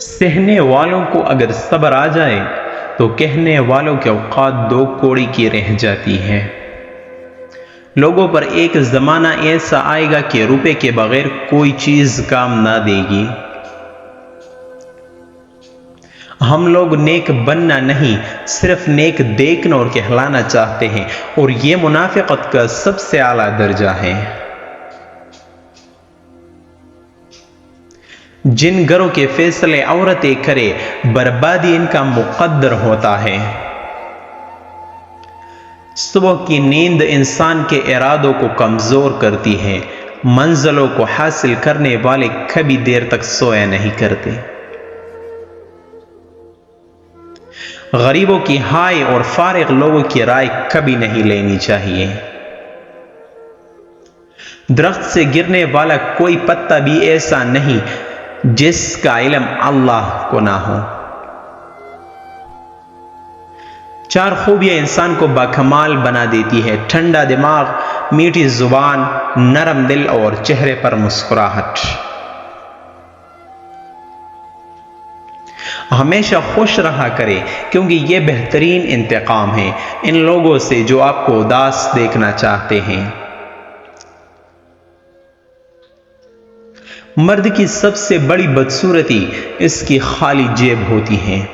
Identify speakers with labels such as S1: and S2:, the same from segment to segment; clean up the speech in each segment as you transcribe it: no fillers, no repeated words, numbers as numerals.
S1: سہنے والوں کو اگر صبر آ جائے تو کہنے والوں کے اوقات دو کوڑی کی رہ جاتی ہیں۔ لوگوں پر ایک زمانہ ایسا آئے گا کہ روپے کے بغیر کوئی چیز کام نہ دے گی۔ ہم لوگ نیک بننا نہیں، صرف نیک دیکھنا اور کہلانا چاہتے ہیں، اور یہ منافقت کا سب سے اعلیٰ درجہ ہے۔ جن گھروں کے فیصلے عورتیں کرے، بربادی ان کا مقدر ہوتا ہے۔ صبح کی نیند انسان کے ارادوں کو کمزور کرتی ہے۔ منزلوں کو حاصل کرنے والے کبھی دیر تک سویا نہیں کرتے۔ غریبوں کی ہائے اور فارغ لوگوں کی رائے کبھی نہیں لینی چاہیے۔ درخت سے گرنے والا کوئی پتا بھی ایسا نہیں جس کا علم اللہ کو نہ ہو۔ چار خوبیاں انسان کو باکمال بنا دیتی ہے: ٹھنڈا دماغ، میٹھی زبان، نرم دل اور چہرے پر مسکراہٹ۔ ہمیشہ خوش رہا کرے، کیونکہ یہ بہترین انتقام ہے ان لوگوں سے جو آپ کو اداس دیکھنا چاہتے ہیں۔ مرد کی سب سے بڑی بدصورتی اس کی خالی جیب ہوتی ہے۔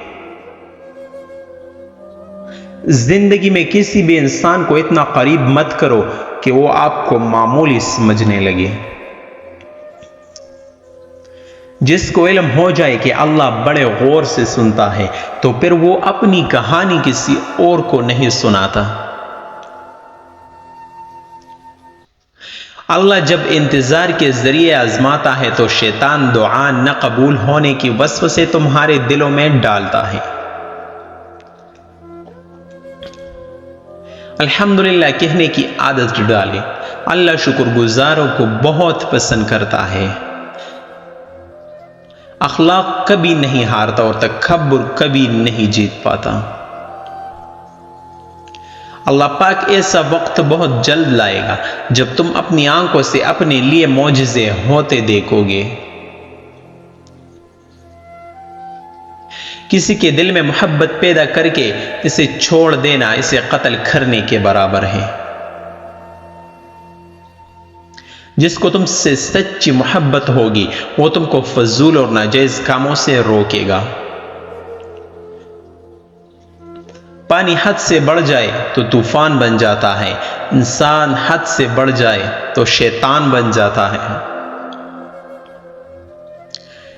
S1: زندگی میں کسی بھی انسان کو اتنا قریب مت کرو کہ وہ آپ کو معمولی سمجھنے لگے۔ جس کو علم ہو جائے کہ اللہ بڑے غور سے سنتا ہے تو پھر وہ اپنی کہانی کسی اور کو نہیں سناتا۔ اللہ جب انتظار کے ذریعے آزماتا ہے تو شیطان دعا نہ قبول ہونے کی وسوسے تمہارے دلوں میں ڈالتا ہے۔ الحمدللہ کہنے کی عادت ڈالے۔ اللہ شکر گزاروں کو بہت پسند کرتا ہے۔ اخلاق کبھی نہیں ہارتا اور تکبر کبھی نہیں جیت پاتا۔ اللہ پاک ایسا وقت بہت جلد لائے گا جب تم اپنی آنکھوں سے اپنے لیے معجزے ہوتے دیکھو گے۔ کسی کے دل میں محبت پیدا کر کے اسے چھوڑ دینا اسے قتل کرنے کے برابر ہے۔ جس کو تم سے سچی محبت ہوگی وہ تم کو فضول اور ناجائز کاموں سے روکے گا۔ پانی حد سے بڑھ جائے تو طوفان بن جاتا ہے، انسان حد سے بڑھ جائے تو شیطان بن جاتا ہے۔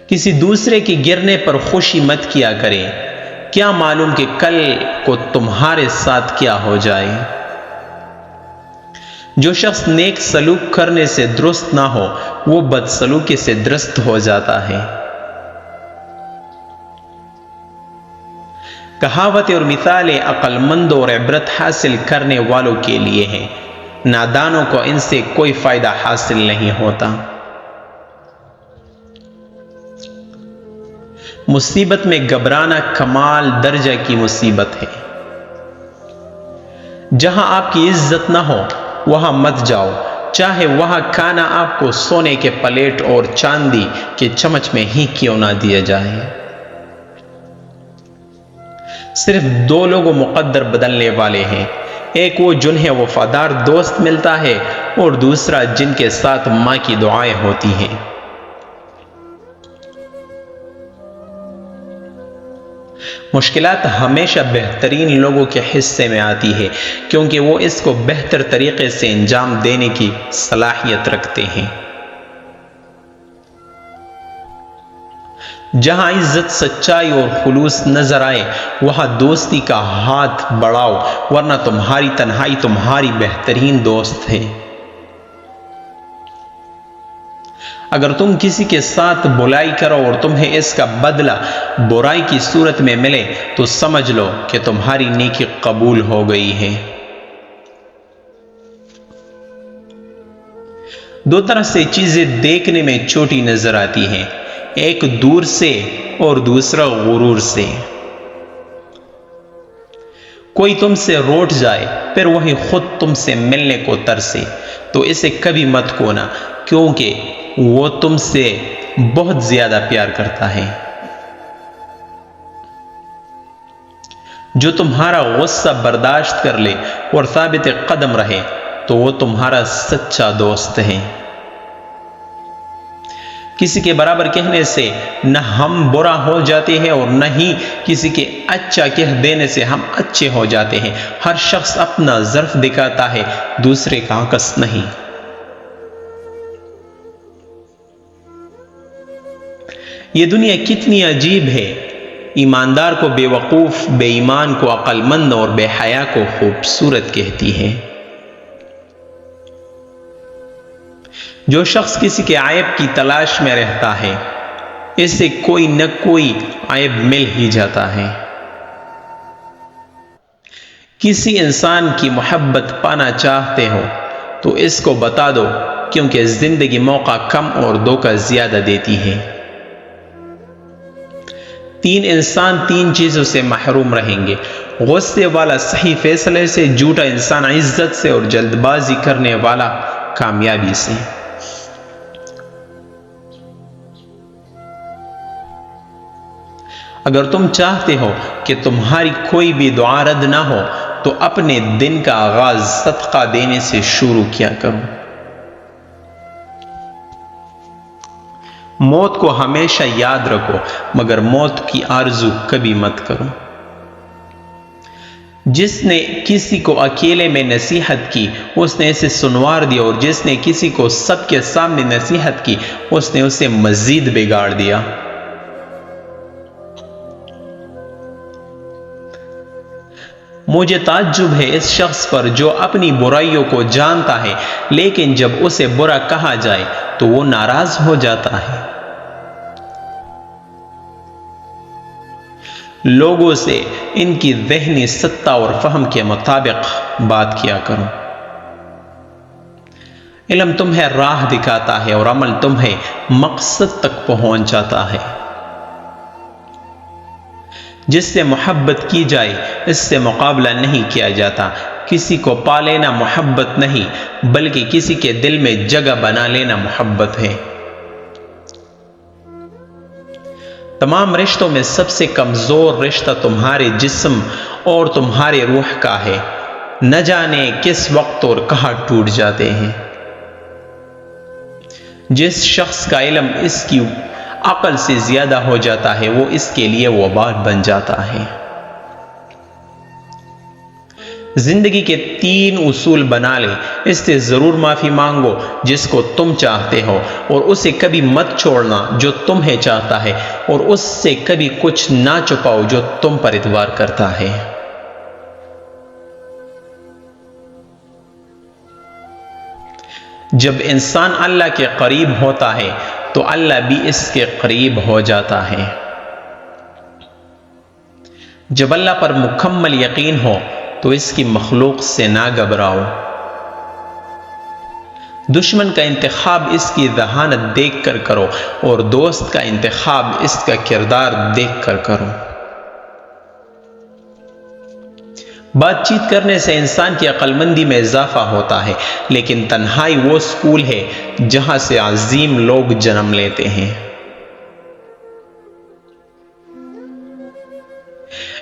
S1: کسی دوسرے کے گرنے پر خوشی مت کیا کرے، کیا معلوم کہ کل کو تمہارے ساتھ کیا ہو جائے۔ جو شخص نیک سلوک کرنے سے درست نہ ہو وہ بد سلوکی سے درست ہو جاتا ہے۔ کہاوتیں اور مثالیں عقل مندوں اور عبرت حاصل کرنے والوں کے لیے ہیں، نادانوں کو ان سے کوئی فائدہ حاصل نہیں ہوتا۔ مصیبت میں گھبرانا کمال درجہ کی مصیبت ہے۔ جہاں آپ کی عزت نہ ہو وہاں مت جاؤ، چاہے وہاں کھانا آپ کو سونے کے پلیٹ اور چاندی کے چمچ میں ہی کیوں نہ دیا جائے۔ صرف دو لوگ مقدر بدلنے والے ہیں، ایک وہ جنہیں وفادار دوست ملتا ہے اور دوسرا جن کے ساتھ ماں کی دعائیں ہوتی ہیں۔ مشکلات ہمیشہ بہترین لوگوں کے حصے میں آتی ہے کیونکہ وہ اس کو بہتر طریقے سے انجام دینے کی صلاحیت رکھتے ہیں۔ جہاں عزت، سچائی اور خلوص نظر آئے وہاں دوستی کا ہاتھ بڑھاؤ، ورنہ تمہاری تنہائی تمہاری بہترین دوست ہے۔ اگر تم کسی کے ساتھ برائی کرو اور تمہیں اس کا بدلہ برائی کی صورت میں ملے تو سمجھ لو کہ تمہاری نیکی قبول ہو گئی ہے۔ دو طرح سے چیزیں دیکھنے میں چھوٹی نظر آتی ہیں، ایک دور سے اور دوسرا غرور سے۔ کوئی تم سے روٹھ جائے پھر وہی خود تم سے ملنے کو ترسے تو اسے کبھی مت کھونا، کیونکہ وہ تم سے بہت زیادہ پیار کرتا ہے۔ جو تمہارا غصہ برداشت کر لے اور ثابت قدم رہے تو وہ تمہارا سچا دوست ہے۔ کسی کے برابر کہنے سے نہ ہم برا ہو جاتے ہیں اور نہ ہی کسی کے اچھا کہہ دینے سے ہم اچھے ہو جاتے ہیں۔ ہر شخص اپنا ظرف دکھاتا ہے، دوسرے کا عکس نہیں۔ یہ دنیا کتنی عجیب ہے، ایماندار کو بے وقوف، بے ایمان کو عقل مند اور بے حیا کو خوبصورت کہتی ہے۔ جو شخص کسی کے عیب کی تلاش میں رہتا ہے، اسے کوئی نہ کوئی عیب مل ہی جاتا ہے۔ کسی انسان کی محبت پانا چاہتے ہو تو اس کو بتا دو، کیونکہ زندگی موقع کم اور دھوکہ زیادہ دیتی ہے۔ 3 انسان 3 چیزوں سے محروم رہیں گے: غصے والا صحیح فیصلے سے، جھوٹا انسان عزت سے، اور جلد بازی کرنے والا کامیابی سے۔ اگر تم چاہتے ہو کہ تمہاری کوئی بھی دعا رد نہ ہو تو اپنے دن کا آغاز صدقہ دینے سے شروع کیا کرو۔ موت کو ہمیشہ یاد رکھو، مگر موت کی آرزو کبھی مت کرو۔ جس نے کسی کو اکیلے میں نصیحت کی اس نے اسے سنوار دیا، اور جس نے کسی کو سب کے سامنے نصیحت کی اس نے اسے مزید بگاڑ دیا۔ مجھے تعجب ہے اس شخص پر جو اپنی برائیوں کو جانتا ہے لیکن جب اسے برا کہا جائے تو وہ ناراض ہو جاتا ہے۔ لوگوں سے ان کی ذہنی سطح اور فہم کے مطابق بات کیا کرو۔ علم تمہیں راہ دکھاتا ہے اور عمل تمہیں مقصد تک پہنچاتا ہے۔ جس سے محبت کی جائے اس سے مقابلہ نہیں کیا جاتا۔ کسی کو پا لینا محبت نہیں بلکہ کسی کے دل میں جگہ بنا لینا محبت ہے۔ تمام رشتوں میں سب سے کمزور رشتہ تمہارے جسم اور تمہارے روح کا ہے۔ نہ جانے کس وقت اور کہاں ٹوٹ جاتے ہیں۔ جس شخص کا علم اس کی عقل سے زیادہ ہو جاتا ہے وہ اس کے لیے وبال بن جاتا ہے۔ زندگی کے 3 اصول بنا لے، اس سے ضرور معافی مانگو جس کو تم چاہتے ہو، اور اسے کبھی مت چھوڑنا جو تمہیں چاہتا ہے، اور اس سے کبھی کچھ نہ چھپاؤ جو تم پر اعتبار کرتا ہے۔ جب انسان اللہ کے قریب ہوتا ہے تو اللہ بھی اس کے قریب ہو جاتا ہے۔ جب اللہ پر مکمل یقین ہو تو اس کی مخلوق سے نہ گھبراؤ۔ دشمن کا انتخاب اس کی ذہانت دیکھ کر کرو، اور دوست کا انتخاب اس کا کردار دیکھ کر کرو۔ بات چیت کرنے سے انسان کی عقل مندی میں اضافہ ہوتا ہے، لیکن تنہائی وہ اسکول ہے جہاں سے عظیم لوگ جنم لیتے ہیں۔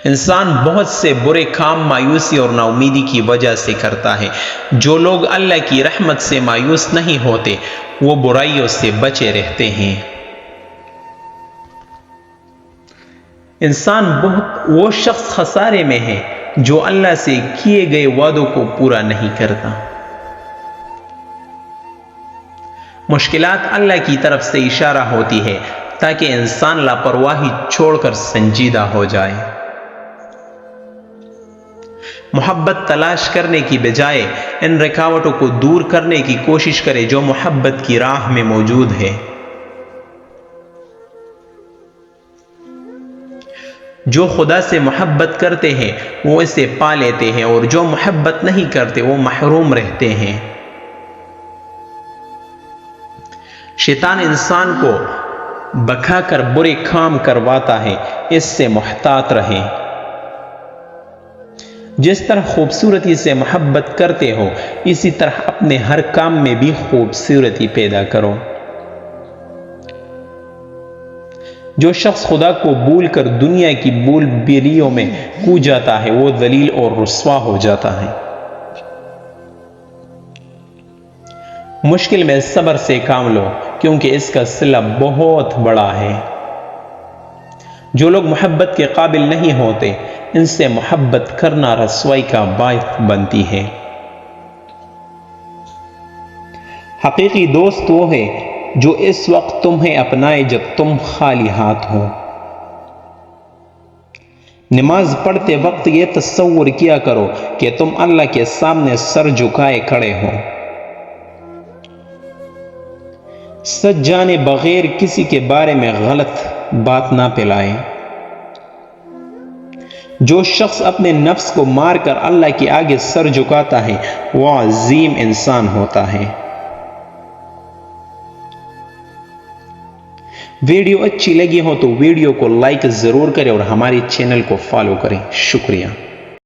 S1: انسان بہت سے برے کام مایوسی اور نا امیدی کی وجہ سے کرتا ہے۔ جو لوگ اللہ کی رحمت سے مایوس نہیں ہوتے وہ برائیوں سے بچے رہتے ہیں۔ وہ شخص خسارے میں ہے جو اللہ سے کیے گئے وعدوں کو پورا نہیں کرتا۔ مشکلات اللہ کی طرف سے اشارہ ہوتی ہے تاکہ انسان لاپرواہی چھوڑ کر سنجیدہ ہو جائے۔ محبت تلاش کرنے کی بجائے ان رکاوٹوں کو دور کرنے کی کوشش کرے جو محبت کی راہ میں موجود ہے۔ جو خدا سے محبت کرتے ہیں وہ اسے پا لیتے ہیں، اور جو محبت نہیں کرتے وہ محروم رہتے ہیں۔ شیطان انسان کو بکھا کر برے کام کرواتا ہے، اس سے محتاط رہیں۔ جس طرح خوبصورتی سے محبت کرتے ہو اسی طرح اپنے ہر کام میں بھی خوبصورتی پیدا کرو۔ جو شخص خدا کو بھول کر دنیا کی بول بیلیوں میں کو جاتا ہے وہ ذلیل اور رسوا ہو جاتا ہے۔ مشکل میں صبر سے کام لو کیونکہ اس کا صلہ بہت بڑا ہے۔ جو لوگ محبت کے قابل نہیں ہوتے ان سے محبت کرنا رسوائی کا باعث بنتی ہے۔ حقیقی دوست وہ ہے جو اس وقت تمہیں اپنائے جب تم خالی ہاتھ ہو۔ نماز پڑھتے وقت یہ تصور کیا کرو کہ تم اللہ کے سامنے سر جھکائے کھڑے ہو۔ سچ جانے بغیر کسی کے بارے میں غلط بات نہ پھیلائے۔ جو شخص اپنے نفس کو مار کر اللہ کے آگے سر جھکاتا ہے وہ عظیم انسان ہوتا ہے۔ ویڈیو اچھی لگی ہو تو ویڈیو کو لائک ضرور کریں اور ہمارے چینل کو فالو کریں۔ شکریہ۔